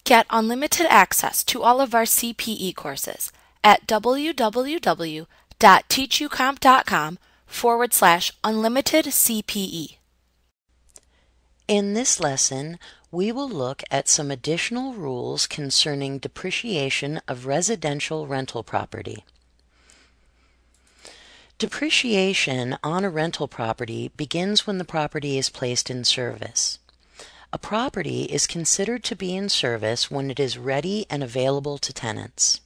Get unlimited access to all of our CPE courses at www.teachucomp.com/unlimited CPE. In this lesson, we will look at some additional rules concerning depreciation of residential rental property. Depreciation on a rental property begins when the property is placed in service. A property is considered to be in service when it is ready and available to tenants.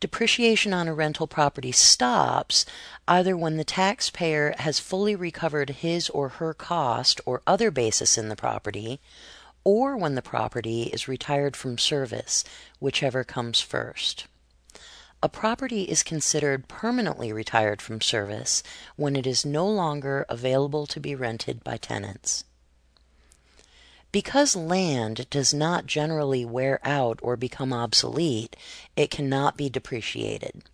Depreciation on a rental property stops either when the taxpayer has fully recovered his or her cost or other basis in the property, or when the property is retired from service, whichever comes first. A property is considered permanently retired from service when it is no longer available to be rented by tenants. Because land does not generally wear out or become obsolete, it cannot be depreciated.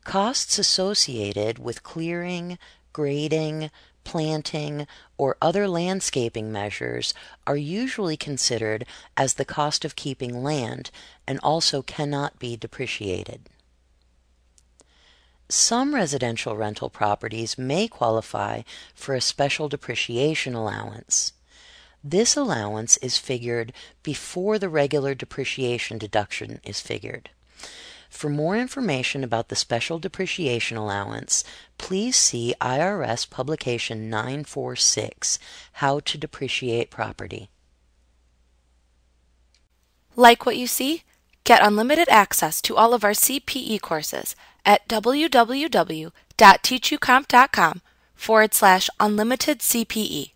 Costs associated with clearing, grading, planting, or other landscaping measures are usually considered as the cost of keeping land and also cannot be depreciated. Some residential rental properties may qualify for a special depreciation allowance. This allowance is figured before the regular depreciation deduction is figured. For more information about the special depreciation allowance, please see IRS Publication 946, How to Depreciate Property. Like what you see? Get unlimited access to all of our CPE courses at www.teachucomp.com/unlimited CPE.